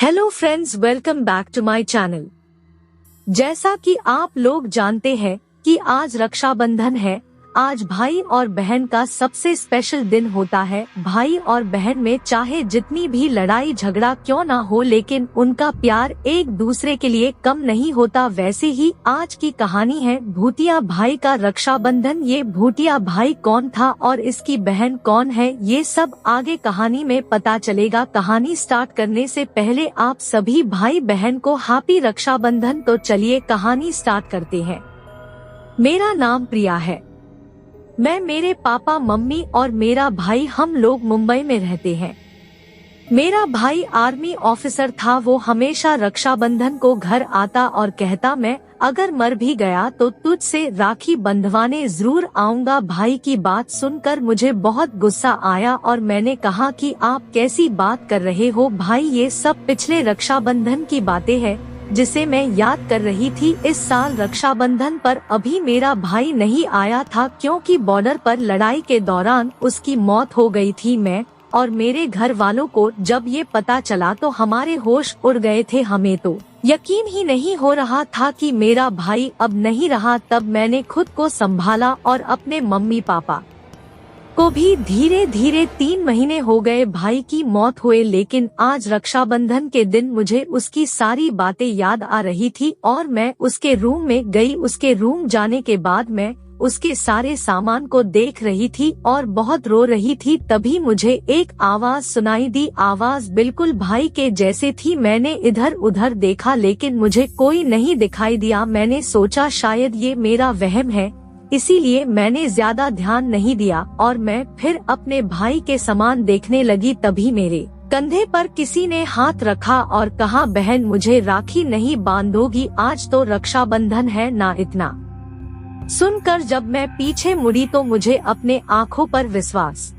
Hello friends, welcome back to my channel. जैसा कि आप लोग जानते हैं कि आज रक्षाबंधन है। आज भाई और बहन का सबसे स्पेशल दिन होता है। भाई और बहन में चाहे जितनी भी लड़ाई झगड़ा क्यों ना हो, लेकिन उनका प्यार एक दूसरे के लिए कम नहीं होता। वैसे ही आज की कहानी है भूतिया भाई का रक्षाबंधन। ये भूतिया भाई कौन था और इसकी बहन कौन है, ये सब आगे कहानी में पता चलेगा। कहानी स्टार्ट करने से पहले आप सभी भाई बहन को हैप्पी रक्षाबंधन। तो चलिए कहानी स्टार्ट करते हैं। मेरा नाम प्रिया है। मैं, मेरे पापा, मम्मी और मेरा भाई हम लोग मुंबई में रहते हैं। मेरा भाई आर्मी ऑफिसर था। वो हमेशा रक्षाबंधन को घर आता और कहता, मैं अगर मर भी गया तो तुझसे राखी बंधवाने जरूर आऊंगा। भाई की बात सुनकर मुझे बहुत गुस्सा आया और मैंने कहा कि आप कैसी बात कर रहे हो भाई, ये सब पिछले रक्षाबंधन की बातें हैं जिसे मैं याद कर रही थी। इस साल रक्षाबंधन पर अभी मेरा भाई नहीं आया था क्योंकि बॉर्डर पर लड़ाई के दौरान उसकी मौत हो गई थी। मैं और मेरे घर वालों को जब ये पता चला तो हमारे होश उड़ गए थे। हमें तो यकीन ही नहीं हो रहा था कि मेरा भाई अब नहीं रहा। तब मैंने खुद को संभाला और अपने मम्मी पापा को भी धीरे धीरे 3 महीने हो गए भाई की मौत हुए, लेकिन आज रक्षाबंधन के दिन मुझे उसकी सारी बातें याद आ रही थी और मैं उसके रूम में गई। उसके रूम जाने के बाद मैं उसके सारे सामान को देख रही थी और बहुत रो रही थी। तभी मुझे एक आवाज सुनाई दी। आवाज बिल्कुल भाई के जैसे थी। मैंने इधर उधर देखा लेकिन मुझे कोई नहीं दिखाई दिया। मैंने सोचा शायद ये मेरा वहम है, इसीलिए मैंने ज्यादा ध्यान नहीं दिया और मैं फिर अपने भाई के सामान देखने लगी। तभी मेरे कंधे पर किसी ने हाथ रखा और कहा, बहन मुझे राखी नहीं बांधोगी? आज तो रक्षाबंधन है ना। इतना सुनकर जब मैं पीछे मुड़ी तो मुझे अपने आँखों पर विश्वास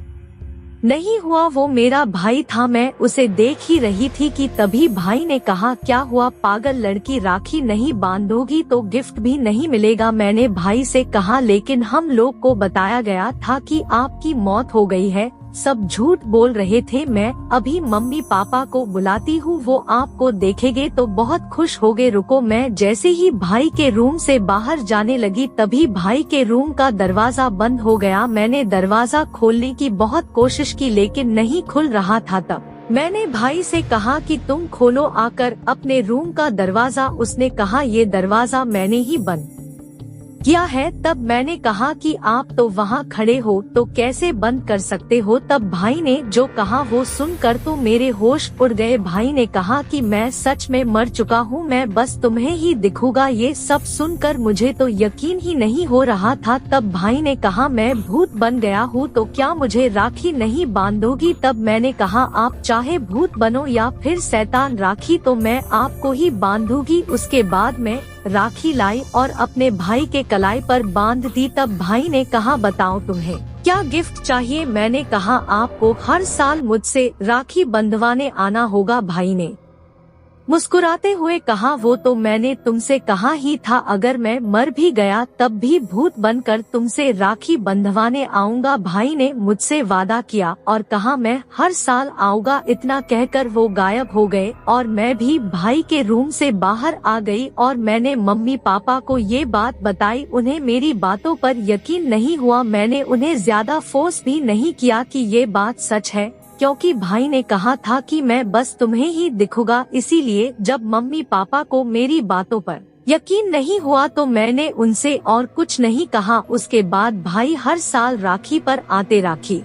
नहीं हुआ। वो मेरा भाई था। मैं उसे देख ही रही थी कि तभी भाई ने कहा, क्या हुआ पागल लड़की, राखी नहीं बांधोगी तो गिफ्ट भी नहीं मिलेगा। मैंने भाई से कहा, लेकिन हम लोग को बताया गया था कि आपकी मौत हो गई है, सब झूठ बोल रहे थे। मैं अभी मम्मी पापा को बुलाती हूँ, वो आपको देखेंगे तो बहुत खुश होगे। रुको। मैं जैसे ही भाई के रूम से बाहर जाने लगी तभी भाई के रूम का दरवाजा बंद हो गया। मैंने दरवाजा खोलने की बहुत कोशिश की लेकिन नहीं खुल रहा था। तब मैंने भाई से कहा कि तुम खोलो आकर अपने रूम का दरवाजा। उसने कहा, ये दरवाजा मैंने ही बंद किया है। तब मैंने कहा कि आप तो वहाँ खड़े हो तो कैसे बंद कर सकते हो? तब भाई ने जो कहा वो सुनकर तो मेरे होश उड़ गए। भाई ने कहा कि मैं सच में मर चुका हूँ, मैं बस तुम्हें ही दिखूंगा। ये सब सुनकर मुझे तो यकीन ही नहीं हो रहा था। तब भाई ने कहा, मैं भूत बन गया हूँ तो क्या मुझे राखी नहीं बांधोगी? तब मैंने कहा, आप चाहे भूत बनो या फिर शैतान, राखी तो मैं आपको ही बांधूंगी। उसके बाद मैं राखी लाई और अपने भाई के कलाई पर बांध दी। तब भाई ने कहा, बताओ तुम्हें क्या गिफ्ट चाहिए? मैंने कहा, आपको हर साल मुझसे राखी बंधवाने आना होगा। भाई ने मुस्कुराते हुए कहा, वो तो मैंने तुमसे कहा ही था, अगर मैं मर भी गया तब भी भूत बनकर तुमसे राखी बंधवाने आऊंगा। भाई ने मुझसे वादा किया और कहा, मैं हर साल आऊंगा। इतना कहकर वो गायब हो गए और मैं भी भाई के रूम से बाहर आ गई और मैंने मम्मी पापा को ये बात बताई। उन्हें मेरी बातों पर यकीन नहीं हुआ। मैंने उन्हें ज्यादा फोर्स भी नहीं किया कि ये बात सच है, क्योंकि भाई ने कहा था कि मैं बस तुम्हें ही दिखूंगा। इसीलिए जब मम्मी पापा को मेरी बातों पर यकीन नहीं हुआ तो मैंने उनसे और कुछ नहीं कहा। उसके बाद भाई हर साल राखी पर आते, राखी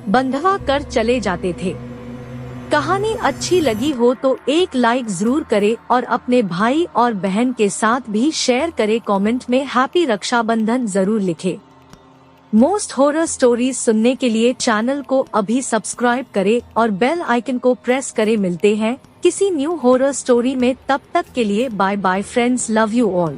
बंधवा कर चले जाते थे। कहानी अच्छी लगी हो तो एक लाइक जरूर करे और अपने भाई और बहन के साथ भी शेयर करे। कमेंट में हैप्पी रक्षाबंधन जरूर लिखे। मोस्ट हॉरर स्टोरीज सुनने के लिए चैनल को अभी सब्सक्राइब करें और बेल आइकन को प्रेस करें। मिलते हैं किसी न्यू हॉरर स्टोरी में, तब तक के लिए bye bye friends, love you all.